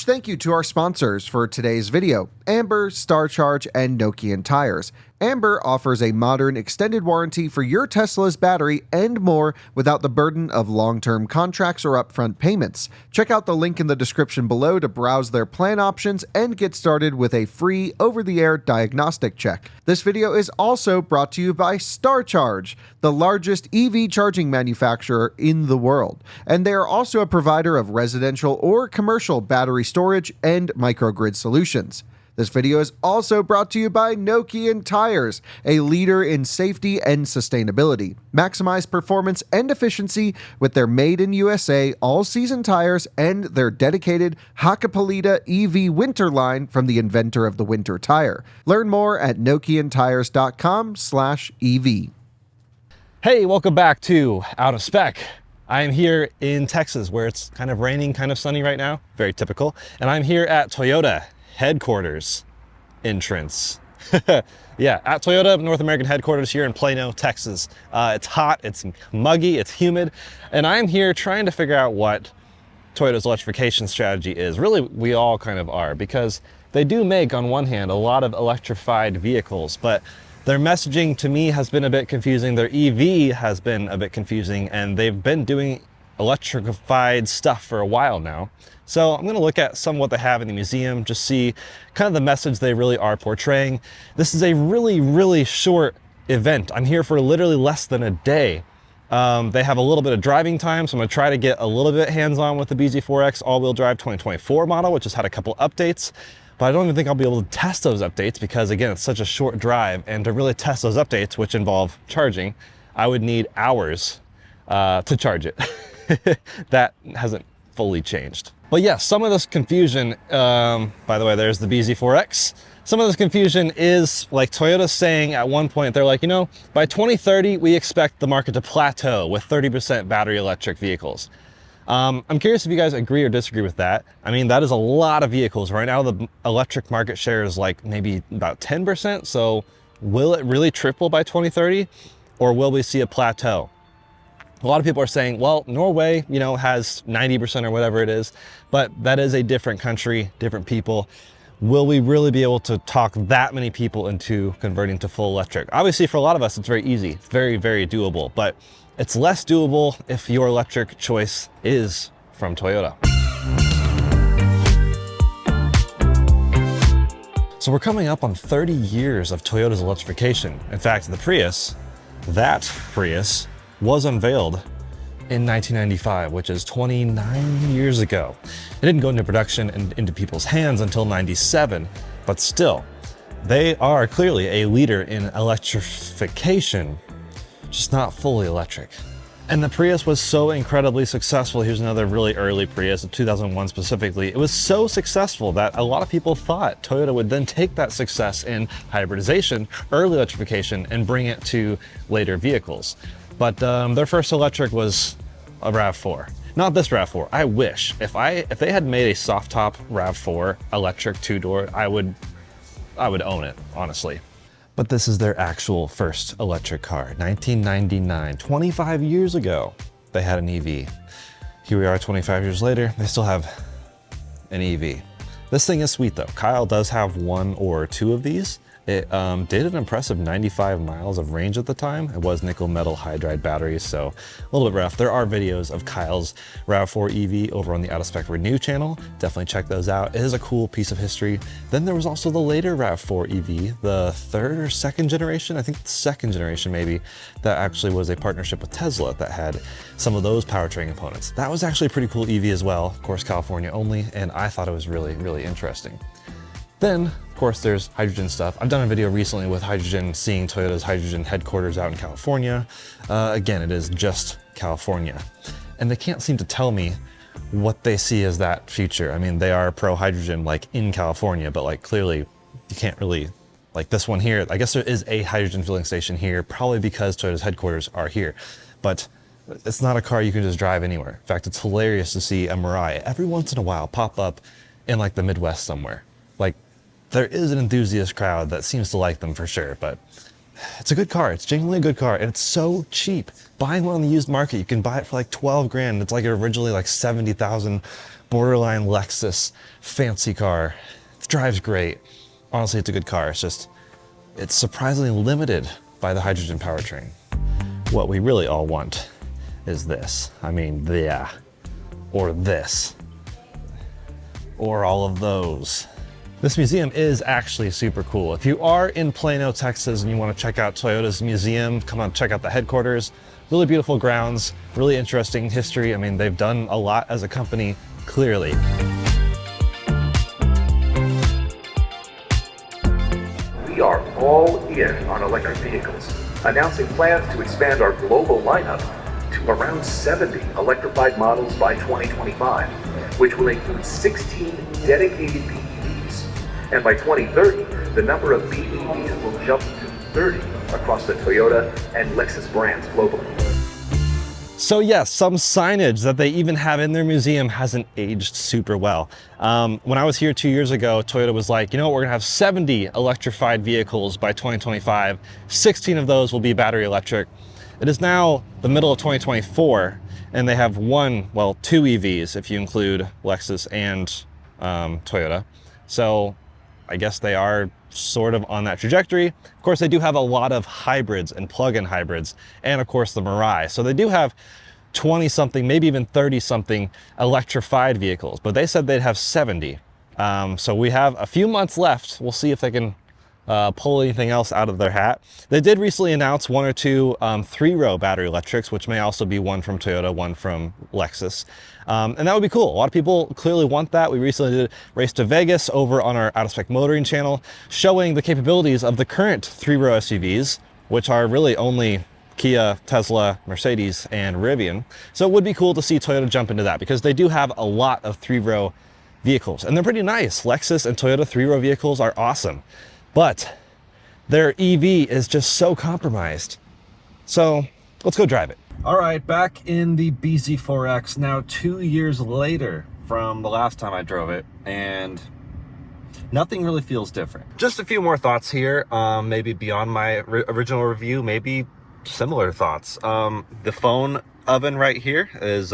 Thank you to our sponsors for today's video, Amber, StarCharge, and Nokian Tyres. Amber offers a modern extended warranty for your Tesla's battery and more without the burden of long-term contracts or upfront payments. Check out the link in the description below to browse their plan options and get started with a free over-the-air diagnostic check. This video is also brought to you by StarCharge, the largest EV charging manufacturer in the world, and they are also a provider of residential or commercial battery storage and microgrid solutions. This video is also brought to you by Nokian Tyres, a leader in safety and sustainability. Maximize performance and efficiency with their made in USA all-season tires and their dedicated Hakkapeliitta EV winter line from the inventor of the winter tire. Learn more at nokiantires.com/EV. Hey, welcome back to Out of Spec. I'm here in Texas where it's kind of raining, kind of sunny right now, very typical. And I'm here at Toyota headquarters entrance. Yeah, at Toyota North American headquarters here in Plano, Texas. It's hot, it's muggy, it's humid, and I'm here trying to figure out what Toyota's electrification strategy is. Really, we all kind of are, because they do make, on one hand, a lot of electrified vehicles, but their messaging to me has been a bit confusing. Their EV has been a bit confusing, and they've been doing electrified stuff for a while now. So I'm going to look at some of what they have in the museum, just see kind of the message they really are portraying. This is a really short event. I'm here for literally less than a day. They have a little bit of driving time, so I'm going to try to get a little bit hands-on with the bZ4X all-wheel drive 2024 model, which has had a couple updates. But I don't even think I'll be able to test those updates because, again, it's such a short drive, and to really test those updates, which involve charging, I would need hours to charge it. That hasn't fully changed. But yeah, some of this confusion, by the way, there's the bZ4X. Some of this confusion is like Toyota's saying at one point, they're like, you know, by 2030, we expect the market to plateau with 30% battery electric vehicles. I'm curious if you guys agree or disagree with that. I mean, that is a lot of vehicles. Right now, the electric market share is like maybe about 10%. So will it really triple by 2030, or will we see a plateau? A lot of people are saying, well, Norway, you know, has 90% or whatever it is, but that is a different country, different people. Will we really be able to talk that many people into converting to full electric? Obviously, for a lot of us, it's very easy. It's very doable, but it's less doable if your electric choice is from Toyota. So we're coming up on 30 years of Toyota's electrification. In fact, the Prius, that Prius, was unveiled in 1995, which is 29 years ago. It didn't go into production and into people's hands until 97, but still, they are clearly a leader in electrification, just not fully electric. And the Prius was so incredibly successful. Here's another really early Prius, of 2001 specifically. It was so successful that a lot of people thought Toyota would then take that success in hybridization, early electrification, and bring it to later vehicles. But their first electric was a RAV4. Not this RAV4. I wish. If they had made a soft top RAV4 electric two-door, I would own it, honestly. But this is their actual first electric car. 1999, 25 years ago, they had an EV. Here we are 25 years later, they still have an EV. This thing is sweet though. Kyle does have one or two of these. It did an impressive 95 miles of range at the time. It was nickel metal hydride batteries, so a little bit rough. There are videos of Kyle's RAV4 EV over on the Out of Spec Renew channel. Definitely check those out. It is a cool piece of history. Then there was also the later RAV4 EV, the third or second generation, I think the second generation maybe, that actually was a partnership with Tesla that had some of those powertrain components. That was actually a pretty cool EV as well, of course California only, and I thought it was really interesting. Then, of course, there's hydrogen stuff. I've done a video recently with hydrogen, seeing Toyota's hydrogen headquarters out in California. Again, it is just California. And they can't seem to tell me what they see as that future. I mean, they are pro-hydrogen, like, in California, but, like, clearly you can't really, like this one here, I guess there is a hydrogen filling station here, probably because Toyota's headquarters are here. But it's not a car you can just drive anywhere. In fact, it's hilarious to see a Mirai every once in a while pop up in, like, the Midwest somewhere. Like, there is an enthusiast crowd that seems to like them for sure, but it's a good car. It's genuinely a good car, and it's so cheap. Buying one on the used market, you can buy it for like 12 grand. It's like originally like 70,000 borderline Lexus fancy car. It drives great. Honestly, it's a good car. It's surprisingly limited by the hydrogen powertrain. What we really all want is this. I mean, yeah, or this, or all of those. This museum is actually super cool. If you are in Plano, Texas, and you want to check out Toyota's museum, come on, check out the headquarters. Really beautiful grounds, really interesting history. I mean, they've done a lot as a company, clearly. We are all in on electric vehicles, announcing plans to expand our global lineup to around 70 electrified models by 2025, which will include 16 dedicated BEVs. And by 2030, the number of BEVs will jump to 30 across the Toyota and Lexus brands globally. So yes, some signage that they even have in their museum hasn't aged super well. When I was here 2 years ago, Toyota was like, you know, we're gonna have 70 electrified vehicles by 2025. 16 of those will be battery electric. It is now the middle of 2024, and they have two EVs if you include Lexus and Toyota. So I guess they are sort of on that trajectory. Of course, they do have a lot of hybrids and plug-in hybrids, and of course the Mirai. So they do have 20 something, maybe even 30 something electrified vehicles, but they said they'd have 70. So we have a few months left. We'll see if they can pull anything else out of their hat. They did recently announce 1 or 2 3-row battery electrics, which may also be one from Toyota, one from Lexus. And that would be cool. A lot of people clearly want that. We recently did Race to Vegas over on our Out of Spec Motoring channel, showing the capabilities of the current 3-row SUVs, which are really only Kia, Tesla, Mercedes, and Rivian. So it would be cool to see Toyota jump into that, because they do have a lot of 3-row vehicles, and they're pretty nice. Lexus and Toyota 3-row vehicles are awesome, but their EV is just so compromised. So let's go drive it. All right, back in the bZ4X, now 2 years later from the last time I drove it, and nothing really feels different. Just a few more thoughts here, maybe beyond my original review, maybe similar thoughts. The phone oven right here is,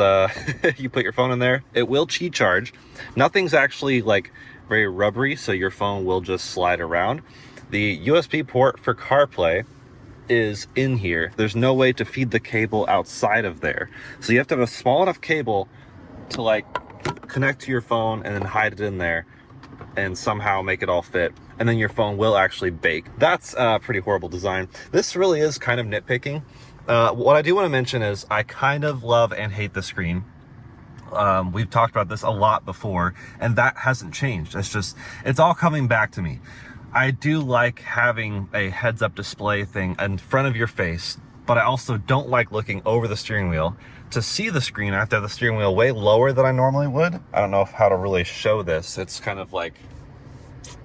you put your phone in there, it will Qi charge. Nothing's actually like very rubbery, so your phone will just slide around. The USB port for CarPlay is in here. There's no way to feed the cable outside of there. So you have to have a small enough cable to like connect to your phone and then hide it in there and somehow make it all fit. And then your phone will actually bake. That's a pretty horrible design. This really is kind of nitpicking. What I do want to mention is I kind of love and hate the screen. We've talked about this a lot before, and that hasn't changed. It's all coming back to me. I do like having a heads-up display thing in front of your face, but I also don't like looking over the steering wheel to see the screen. I have to have the steering wheel way lower than I normally would. I don't know how to really show this. It's kind of like,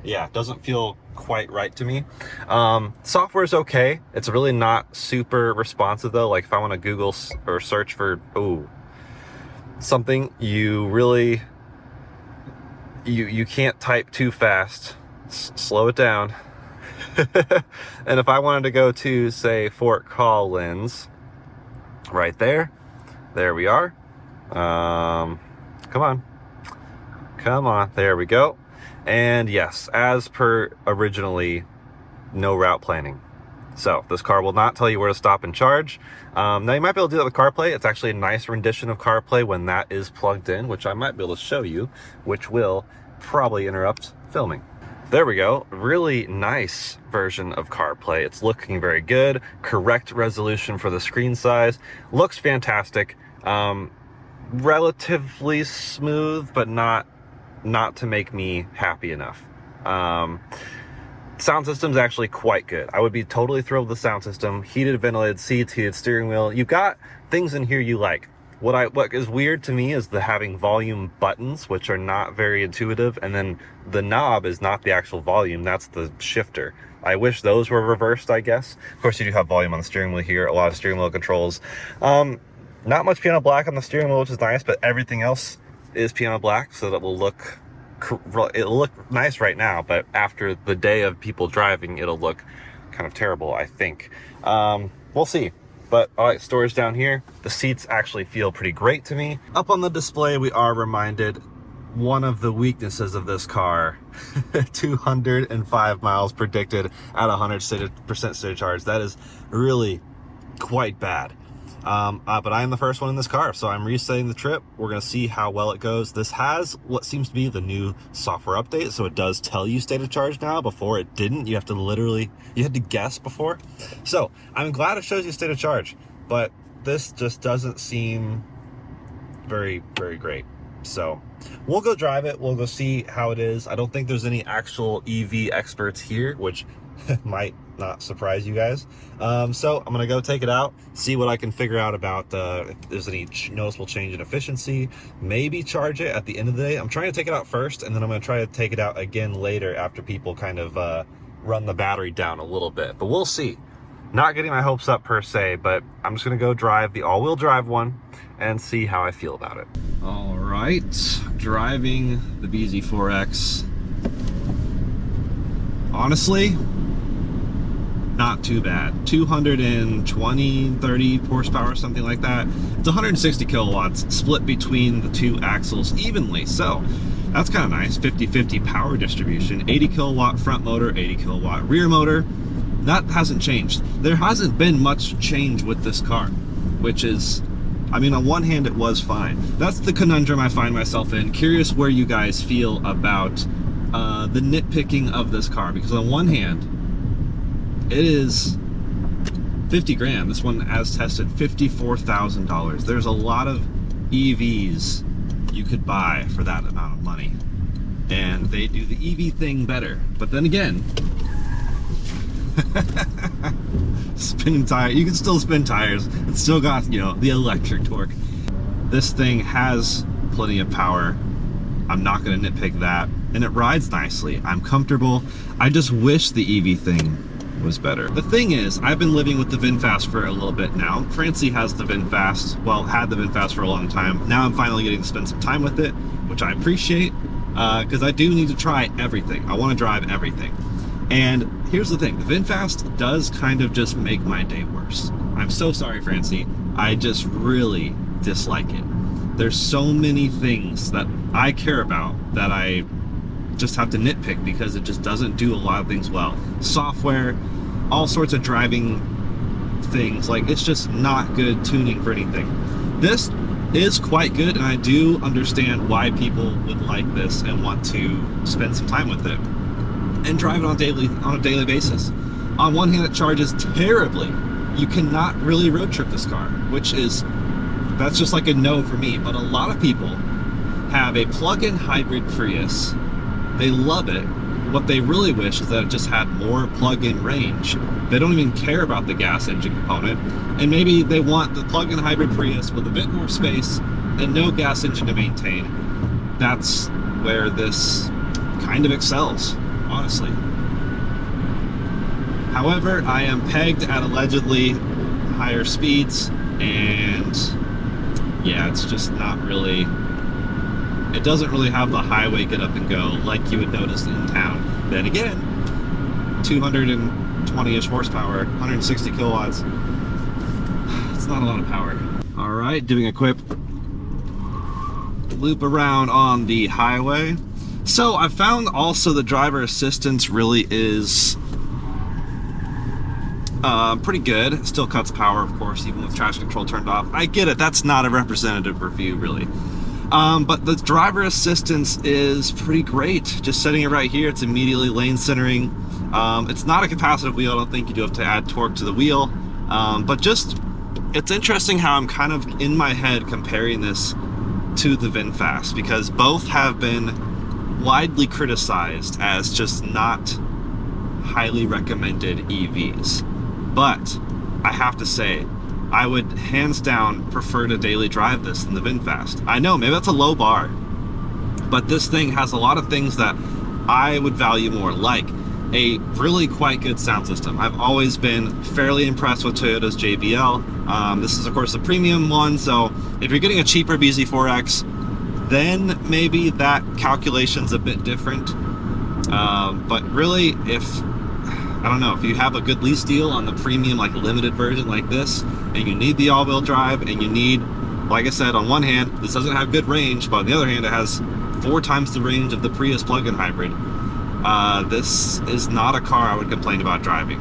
yeah, it doesn't feel quite right to me. Software is okay. It's really not super responsive though. Like if I want to Google or search for something, you really you can't type too fast. Slow it down. And if I wanted to go to, say, Fort Collins, right there we are. Come on, there we go. And yes, as per originally, no route planning. So this car will not tell you where to stop and charge. Now you might be able to do that with CarPlay. It's actually a nice rendition of CarPlay when that is plugged in, which I might be able to show you, which will probably interrupt filming. There we go. Really nice version of CarPlay. It's looking very good. Correct resolution for the screen size. Looks fantastic. Relatively smooth, but not to make me happy enough. Sound system's actually quite good. I would be totally thrilled with the sound system. Heated ventilated seats, heated steering wheel. You've got things in here you like. What is weird to me is the having volume buttons, which are not very intuitive, and then the knob is not the actual volume, that's the shifter. I wish those were reversed, I guess. Of course, you do have volume on the steering wheel here, a lot of steering wheel controls. Not much piano black on the steering wheel, which is nice, but everything else is piano black, so that it'll look nice right now, but after the day of people driving, it'll look kind of terrible, I think. We'll see. But all right, storage down here. The seats actually feel pretty great to me. Up on the display, we are reminded one of the weaknesses of this car. 205 miles predicted at 100% state charge. That is really quite bad. But I am the first one in this car, so I'm resetting the trip. We're going to see how well it goes. This has what seems to be the new software update, so it does tell you state of charge now. Before it didn't. You had to guess before. So I'm glad it shows you state of charge, but this just doesn't seem very, very great. So we'll go drive it. We'll go see how it is. I don't think there's any actual EV experts here, which might not surprise you guys. So I'm gonna go take it out, see what I can figure out about if there's any noticeable change in efficiency, maybe charge it at the end of the day. I'm trying to take it out first, and then I'm gonna try to take it out again later after people kind of run the battery down a little bit, but we'll see. Not getting my hopes up per se, but I'm just gonna go drive the all-wheel drive one and see how I feel about it. All right, driving the bZ4X. Honestly, not too bad. 220, 30 horsepower, something like that. It's 160 kilowatts split between the two axles evenly, so that's kind of nice. 50-50 power distribution. 80 kilowatt front motor, 80 kilowatt rear motor. That hasn't changed. There hasn't been much change with this car, which is, I mean, on one hand, it was fine. That's the conundrum I find myself in. Curious where you guys feel about the nitpicking of this car, because on one hand, it is 50 grand. This one, as tested, $54,000. There's a lot of EVs you could buy for that amount of money, and they do the EV thing better. But then again, spinning tire, you can still spin tires. It's still got, you know, the electric torque. This thing has plenty of power. I'm not going to nitpick that, and it rides nicely. I'm comfortable. I just wish the EV thing was better. The thing is, I've been living with the VinFast for a little bit now. Francie has the VinFast, well, had the VinFast for a long time. Now I'm finally getting to spend some time with it, which I appreciate, because I do need to try everything. I want to drive everything. And here's the thing, the VinFast does kind of just make my day worse. I'm so sorry, Francie. I just really dislike it. There's so many things that I care about that I just have to nitpick because it just doesn't do a lot of things well. Software, all sorts of driving things, like it's just not good tuning for anything. This is quite good, and I do understand why people would like this and want to spend some time with it and drive it on a daily basis. On one hand, it charges terribly. You cannot really road trip this car, that's just like a no for me. But a lot of people have a plug-in hybrid Prius. They love it. What they really wish is that it just had more plug-in range. They don't even care about the gas engine component, and maybe they want the plug-in hybrid Prius with a bit more space and no gas engine to maintain. That's where this kind of excels, honestly. However, I am pegged at allegedly higher speeds, and yeah, it's just not really, it doesn't really have the highway get up and go like you would notice in town. Then again, 220-ish horsepower, 160 kilowatts, it's not a lot of power. All right, doing a quick loop around on the highway. So I found also the driver assistance really is pretty good. It still cuts power, of course, even with traction control turned off. I get it, that's not a representative review really. But the driver assistance is pretty great. Just setting it right here, it's immediately lane centering. It's not a capacitive wheel, I don't think. You do have to add torque to the wheel. But just, it's interesting how I'm kind of in my head comparing this to the VinFast, because both have been widely criticized as just not highly recommended EVs. But I have to say, I would hands down prefer to daily drive this than the VinFast. I know, maybe that's a low bar, but this thing has a lot of things that I would value more, like a really quite good sound system. I've always been fairly impressed with Toyota's JBL. This is of course a premium one, so if you're getting a cheaper bZ4X, then maybe that calculation's a bit different. But really, I don't know, if you have a good lease deal on the premium, like limited version like this, and you need the all-wheel drive, and you need, like I said, on one hand, this doesn't have good range, but on the other hand, it has 4 times the range of the Prius plug-in hybrid. This is not a car I would complain about driving.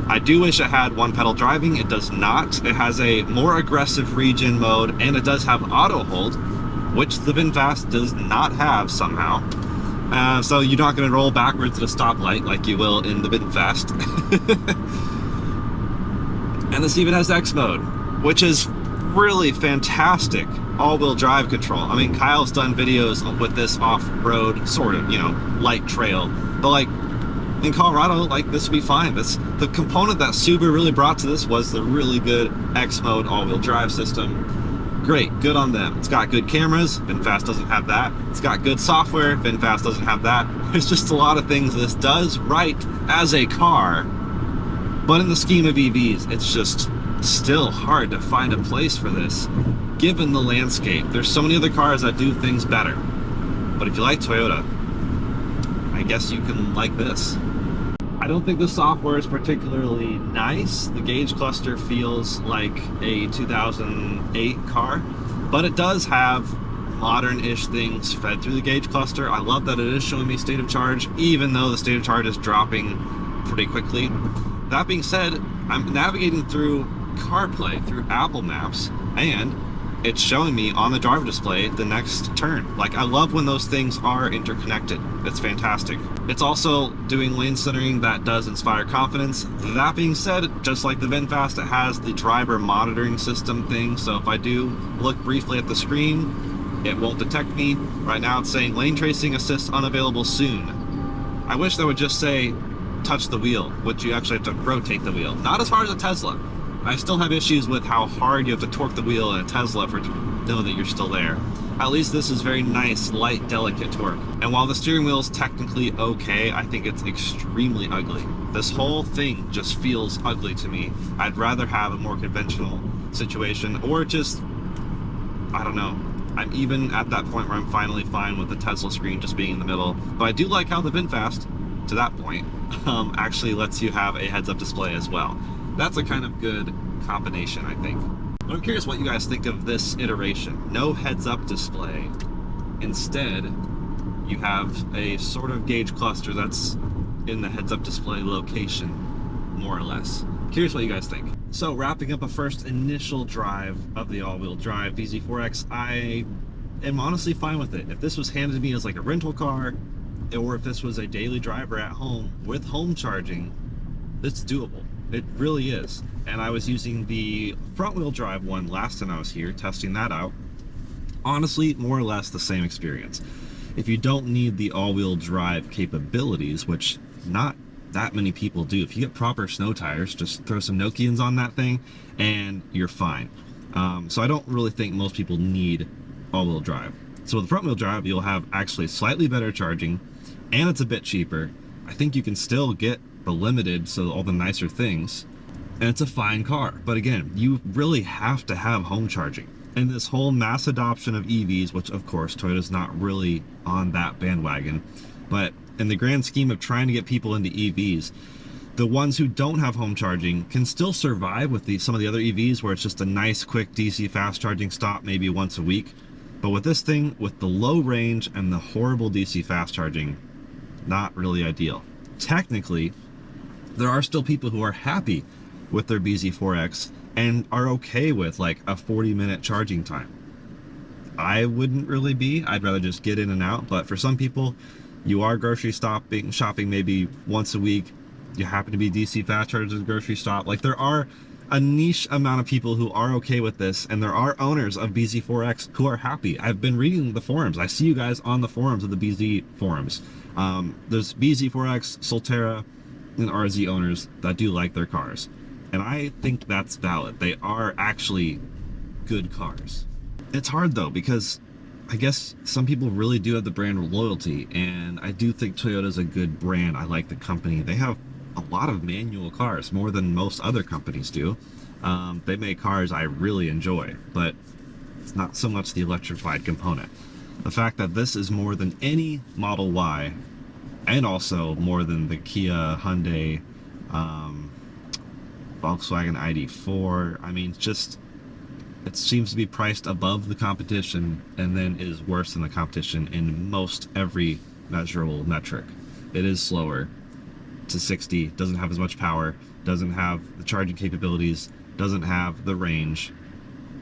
I do wish it had one pedal driving. It does not. It has a more aggressive regen mode, and it does have auto hold, which the VinFast does not have somehow. So you're not going to roll backwards at a stoplight like you will in the VinFast. And this even has X mode, which is really fantastic all-wheel drive control. I mean, Kyle's done videos with this off-road, sort of, you know, light trail, but like in Colorado, like this would be fine. The component that Subaru really brought to this was the really good X mode all-wheel drive system. Great, good on them. It's got good cameras, VinFast doesn't have that. It's got good software, VinFast doesn't have that. There's just a lot of things this does right as a car, but in the scheme of EVs, it's just still hard to find a place for this, given the landscape. There's so many other cars that do things better. But if you like Toyota, I guess you can like this. I don't think the software is particularly nice. The gauge cluster feels like a 2008 car, but it does have modern-ish things fed through the gauge cluster. I love that it is showing me state of charge, even though the state of charge is dropping pretty quickly. That being said, I'm navigating through CarPlay through Apple Maps, and it's showing me on the driver display the next turn. Like, I love when those things are interconnected. It's fantastic. It's also doing lane centering that does inspire confidence. That being said, just like the VinFast, it has the driver monitoring system thing, so if I do look briefly at the screen, it won't detect me. Right now it's saying lane tracing assist unavailable soon. I wish that would just say touch the wheel, which you actually have to rotate the wheel. Not as hard as a Tesla. I still have issues with how hard you have to torque the wheel in a Tesla for to know that you're still there. At least this is very nice, light, delicate torque. And while the steering wheel is technically okay, I think it's extremely ugly. This whole thing just feels ugly to me. I'd rather have a more conventional situation, or just, I don't know. I'm even at that point where I'm finally fine with the Tesla screen just being in the middle. But I do like how the VinFast, to that point, actually lets you have a heads-up display as well. That's a kind of good combination, I think. But I'm curious what you guys think of this iteration. No heads-up display. Instead, you have a sort of gauge cluster that's in the heads-up display location, more or less. Curious what you guys think. So, wrapping up a first initial drive of the all-wheel drive bZ4X, I am honestly fine with it. If this was handed to me as like a rental car, or if this was a daily driver at home with home charging, it's doable. It really is. And I was using the front-wheel drive one last time I was here, testing that out. Honestly, more or less the same experience. If you don't need the all-wheel drive capabilities, which not that many people do, if you get proper snow tires, just throw some Nokians on that thing and you're fine. So I don't really think most people need all-wheel drive. So with the front-wheel drive, you'll have actually slightly better charging, and it's a bit cheaper. I think you can still get the limited, so all the nicer things, and it's a fine car. But again, you really have to have home charging. And this whole mass adoption of EVs, which of course Toyota's not really on that bandwagon, but in the grand scheme of trying to get people into EVs, the ones who don't have home charging can still survive with some of the other EVs where it's just a nice quick DC fast charging stop maybe once a week. But with this thing, with the low range and the horrible DC fast charging, not really ideal. Technically, there are still people who are happy with their bZ4X and are okay with like a 40-minute charging time. I wouldn't really be. I'd rather just get in and out. But for some people, you are grocery shopping maybe once a week. You happen to be DC fast chargers at the grocery stop. Like, there are a niche amount of people who are okay with this, and there are owners of bZ4X who are happy. I've been reading the forums. I see you guys on the forums of the BZ forums. There's bZ4X, Solterra, and RZ owners that do like their cars. And I think that's valid. They are actually good cars. It's hard though, because I guess some people really do have the brand loyalty, and I do think Toyota's a good brand. I like the company. They have a lot of manual cars, more than most other companies do. They make cars I really enjoy, but it's not so much the electrified component. The fact that this is more than any Model Y, and also more than the Kia, Hyundai, Volkswagen ID4. I mean, just It seems to be priced above the competition and then is worse than the competition in most every measurable metric. It is slower to 60, doesn't have as much power, doesn't have the charging capabilities, doesn't have the range.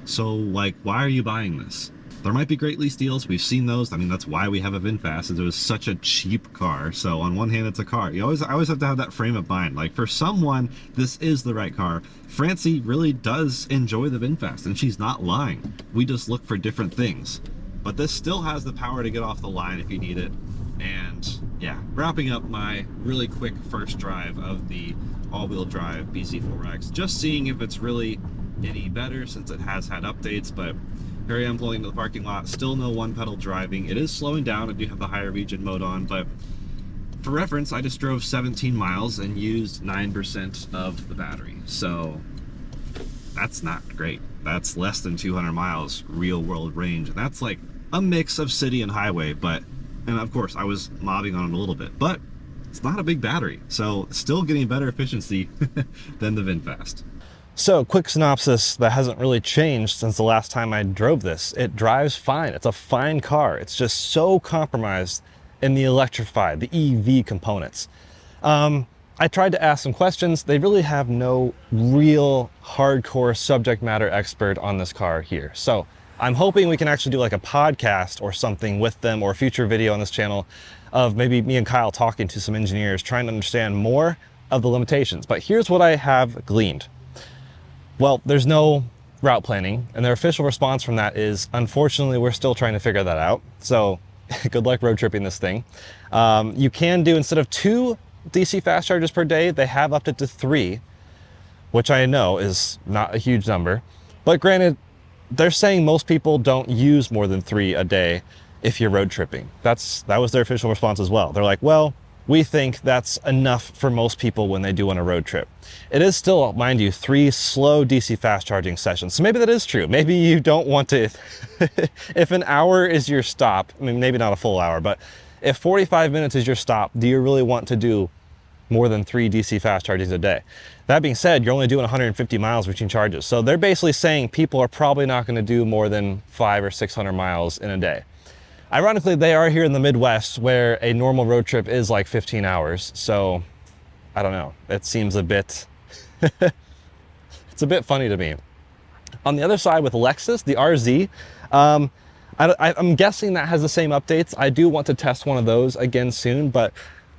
So like, why are you buying this? There might be great lease deals. We've seen those. I mean, that's why we have a VinFast, is it was such a cheap car. So on one hand, it's a car. I always have to have that frame of mind. Like, for someone, this is the right car. Francie really does enjoy the VinFast, and she's not lying. We just look for different things. But this still has the power to get off the line if you need it. And yeah, wrapping up my really quick first drive of the all-wheel drive bZ4X, just seeing if it's really any better since it has had updates. But here I am pulling into the parking lot, still no one-pedal driving. It is slowing down. I do have the higher region mode on, but for reference, I just drove 17 miles and used 9% of the battery. So that's not great. That's less than 200 miles real-world range. And that's like a mix of city and highway, and of course I was mobbing on it a little bit, but it's not a big battery. So still getting better efficiency than the VinFast. So, quick synopsis that hasn't really changed since the last time I drove this. It drives fine. It's a fine car. It's just so compromised in the electrified, the EV components. I tried to ask some questions. They really have no real hardcore subject matter expert on this car here. So I'm hoping we can actually do like a podcast or something with them, or a future video on this channel of maybe me and Kyle talking to some engineers, trying to understand more of the limitations. But here's what I have gleaned. Well, there's no route planning, and their official response from that is, unfortunately, we're still trying to figure that out. So good luck road tripping this thing. You can do, instead of 2 DC fast chargers per day, they have upped it to 3, which I know is not a huge number. But granted, they're saying most people don't use more than 3 a day if you're road tripping. That was their official response as well. They're like, well, we think that's enough for most people when they do on a road trip. It is still, mind you, 3 slow DC fast charging sessions. So maybe that is true. Maybe you don't want to, if an hour is your stop, I mean, maybe not a full hour, but if 45 minutes is your stop, do you really want to do more than 3 DC fast chargings a day? That being said, you're only doing 150 miles between charges. So they're basically saying people are probably not going to do more than 500 or 600 miles in a day. Ironically, they are here in the Midwest, where a normal road trip is like 15 hours. So I don't know. It seems a bit, it's a bit funny to me. On the other side with Lexus, the RZ, I'm guessing that has the same updates. I do want to test one of those again soon, but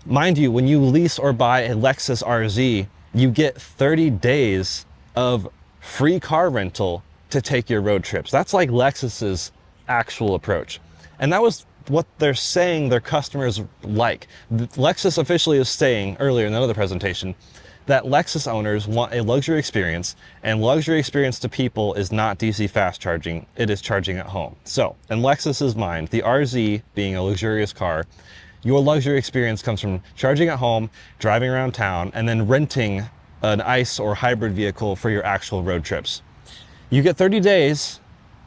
mind you, when you lease or buy a Lexus RZ, you get 30 days of free car rental to take your road trips. That's like Lexus's actual approach. And that was what they're saying their customers like. Lexus officially is saying earlier in another presentation that Lexus owners want a luxury experience, and luxury experience to people is not DC fast charging, it is charging at home. So in Lexus's mind, the RZ being a luxurious car, your luxury experience comes from charging at home, driving around town, and then renting an ICE or hybrid vehicle for your actual road trips. You get 30 days,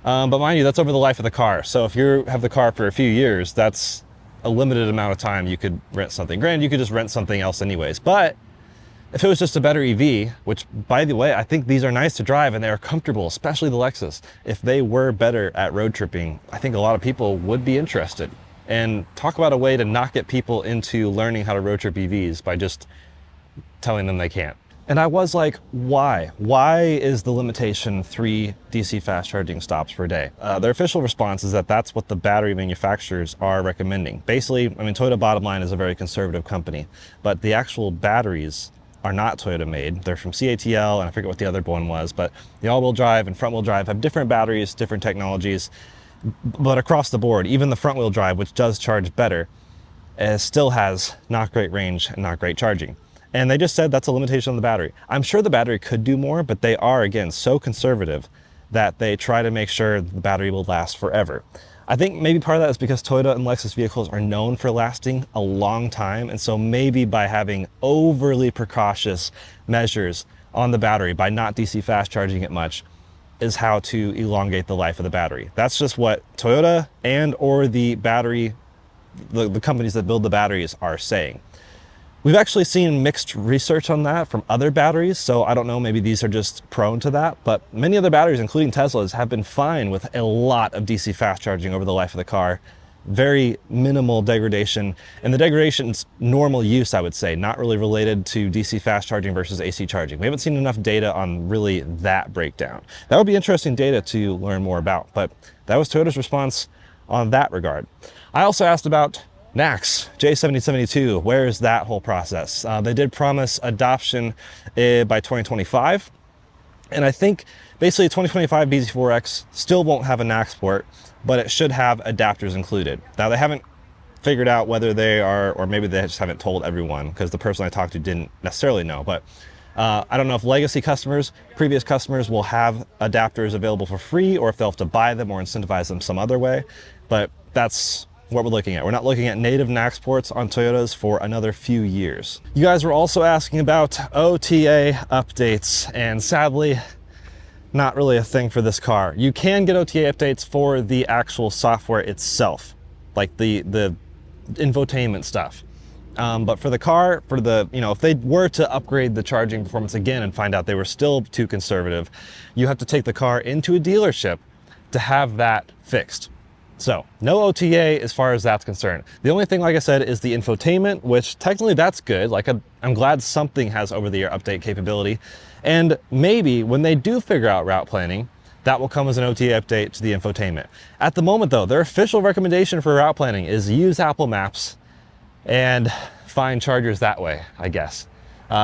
but mind you, that's over the life of the car. So if you have the car for a few years, that's a limited amount of time you could rent something. Granted, you could just rent something else anyways. But if it was just a better EV, which by the way, I think these are nice to drive and they are comfortable, especially the Lexus. If they were better at road tripping, I think a lot of people would be interested. And talk about a way to not get people into learning how to road trip EVs by just telling them they can't. And I was like, why? Why is the limitation 3 DC fast charging stops per day? Their official response is that that's what the battery manufacturers are recommending. Basically, I mean, Toyota bottom line is a very conservative company, but the actual batteries are not Toyota made. They're from CATL, and I forget what the other one was, but the all-wheel drive and front-wheel drive have different batteries, different technologies, but across the board, even the front-wheel drive, which does charge better, still has not great range and not great charging. And they just said that's a limitation on the battery. I'm sure the battery could do more, but they are, again, so conservative that they try to make sure the battery will last forever. I think maybe part of that is because Toyota and Lexus vehicles are known for lasting a long time. And so maybe by having overly precautious measures on the battery, by not DC fast charging it much, is how to elongate the life of the battery. That's just what Toyota and or the battery, the companies that build the batteries are saying. We've actually seen mixed research on that from other batteries, so I don't know, maybe these are just prone to that, but many other batteries, including Tesla's, have been fine with a lot of DC fast charging over the life of the car. Very minimal degradation, and the degradation's normal use, I would say, not really related to DC fast charging versus AC charging. We haven't seen enough data on really that breakdown. That would be interesting data to learn more about, but that was Toyota's response on that regard. I also asked about NACS, J7072, where is that whole process? They did promise adoption by 2025, and I think basically 2025 bZ4X still won't have a NACS port, but it should have adapters included. Now they haven't figured out whether they are, or maybe they just haven't told everyone, because the person I talked to didn't necessarily know, but I don't know if legacy customers, previous customers will have adapters available for free, or if they'll have to buy them or incentivize them some other way, but that's what we're looking at. We're not looking at native NACS ports on Toyotas for another few years. You guys were also asking about OTA updates, and sadly, not really a thing for this car. You can get OTA updates for the actual software itself, like the infotainment stuff. But for the car, for the, if they were to upgrade the charging performance again and find out they were still too conservative, you have to take the car into a dealership to have that fixed. So no OTA as far as that's concerned. The only thing, like I said, is the infotainment, which technically that's good. Like I'm glad something has over-the-air update capability. And maybe when they do figure out route planning, that will come as an OTA update to the infotainment. At the moment though, their official recommendation for route planning is use Apple Maps and find chargers that way, I guess.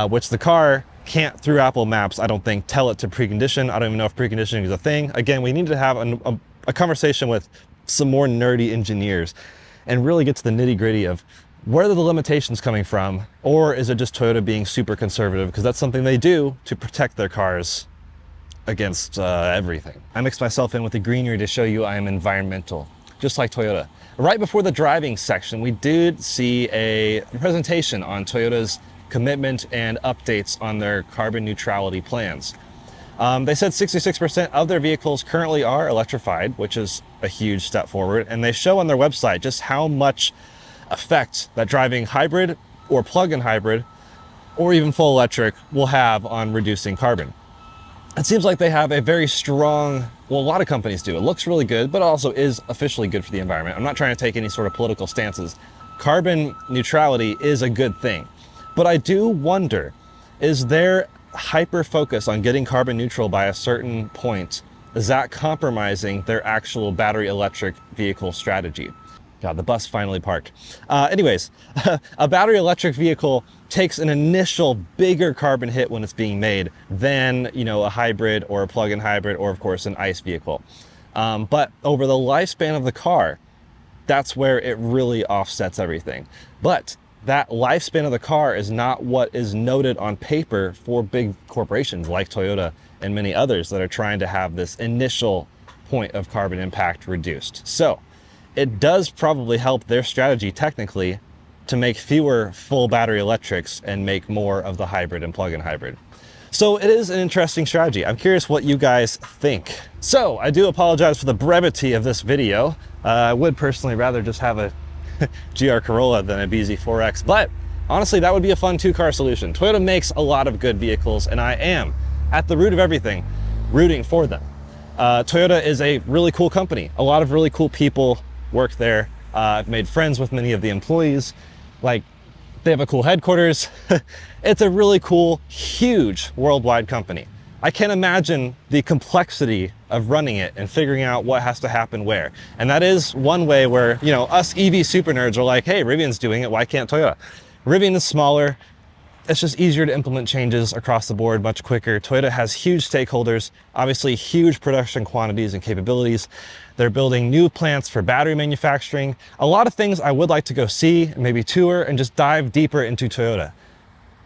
Which the car can't, through Apple Maps, I don't think, tell it to precondition. I don't even know if preconditioning is a thing. Again, we need to have a conversation with some more nerdy engineers and really get to the nitty-gritty of where are the limitations coming from, or is it just Toyota being super conservative, because that's something they do to protect their cars against everything. I mixed myself in with the greenery to show you I am environmental, just like Toyota. Right before the driving section, we did see a presentation on Toyota's commitment and updates on their carbon neutrality plans. They said 66% of their vehicles currently are electrified, which is a huge step forward. And they show on their website just how much effect that driving hybrid or plug-in hybrid or even full electric will have on reducing carbon. It seems like they have a very strong, well, a lot of companies do. It looks really good, but also is officially good for the environment. I'm not trying to take any sort of political stances. Carbon neutrality is a good thing. But I do wonder, is there hyper focus on getting carbon neutral by a certain point, is that compromising their actual battery electric vehicle strategy? God, the bus finally parked. Anyways, a battery electric vehicle takes an initial bigger carbon hit when it's being made than, a hybrid or a plug-in hybrid, or of course an ICE vehicle. But over the lifespan of the car, that's where it really offsets everything. But that lifespan of the car is not what is noted on paper for big corporations like Toyota and many others that are trying to have this initial point of carbon impact reduced. So it does probably help their strategy technically to make fewer full battery electrics and make more of the hybrid and plug-in hybrid. So it is an interesting strategy. I'm curious what you guys think. So I do apologize for the brevity of this video. I would personally rather just have a GR Corolla than a bZ4X, but honestly, that would be a fun two-car solution. Toyota makes a lot of good vehicles, and I am, at the root of everything, rooting for them. Toyota is a really cool company. A lot of really cool people work there. I've made friends with many of the employees. Like, they have a cool headquarters. It's a really cool, huge worldwide company. I can't imagine the complexity of running it and figuring out what has to happen where. And that is one way where, us EV super nerds are like, hey, Rivian's doing it, why can't Toyota? Rivian is smaller. It's just easier to implement changes across the board much quicker. Toyota has huge stakeholders, obviously huge production quantities and capabilities. They're building new plants for battery manufacturing. A lot of things I would like to go see, maybe tour, and just dive deeper into Toyota.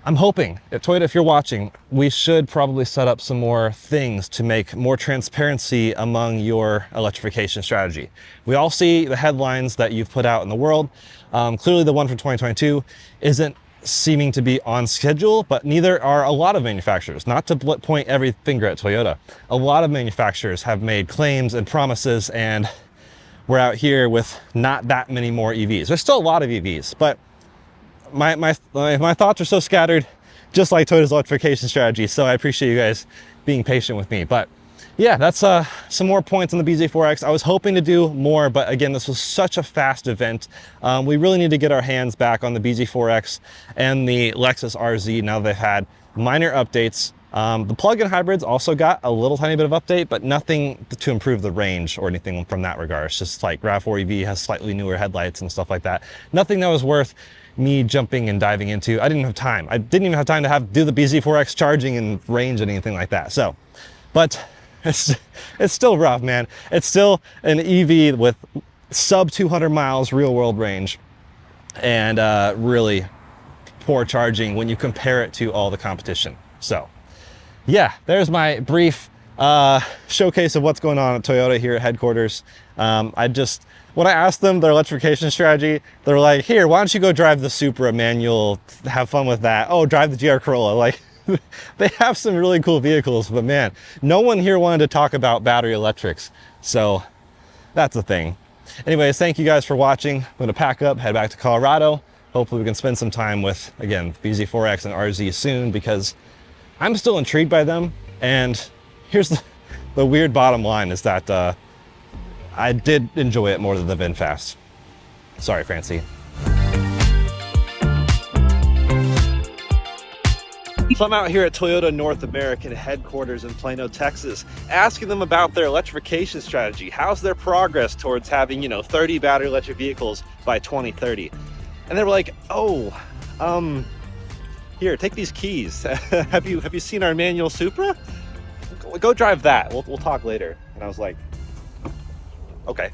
I'm hoping, Toyota, if you're watching, we should probably set up some more things to make more transparency among your electrification strategy. We all see the headlines that you've put out in the world. Clearly the one from 2022 isn't seeming to be on schedule, but neither are a lot of manufacturers. Not to point every finger at Toyota. A lot of manufacturers have made claims and promises, and we're out here with not that many more EVs. There's still a lot of EVs, but my thoughts are so scattered, just like Toyota's electrification strategy. So I appreciate you guys being patient with me. But yeah, that's some more points on the bZ4X. I was hoping to do more, but again, this was such a fast event. We really need to get our hands back on the bZ4X and the Lexus RZ now they've had minor updates. The plug-in hybrids also got a little tiny bit of update, but nothing to improve the range or anything from that regard. It's just like RAV4 EV has slightly newer headlights and stuff like that. Nothing that was worth me jumping and diving into. I didn't have time. I didn't even have time to do the bZ4X charging and range and anything like that. So, but it's still rough, man. It's still an EV with sub 200 miles real world range and really poor charging when you compare it to all the competition. So yeah, there's my brief showcase of what's going on at Toyota here at headquarters. When I asked them their electrification strategy, they're like, here, why don't you go drive the Supra, man? You'll have fun with that. Oh, drive the GR Corolla. Like, they have some really cool vehicles, but man, no one here wanted to talk about battery electrics. So that's the thing. Anyways, thank you guys for watching. I'm gonna pack up, head back to Colorado. Hopefully we can spend some time with, again, bZ4X and RZ soon, because I'm still intrigued by them. And here's the weird bottom line is that I did enjoy it more than the VinFast. Sorry, Francie. So I'm out here at Toyota North American headquarters in Plano, Texas, asking them about their electrification strategy. How's their progress towards having, 30 battery electric vehicles by 2030? And they were like, oh, here, take these keys. have you seen our manual Supra? Go drive that. We'll talk later. And I was like, okay.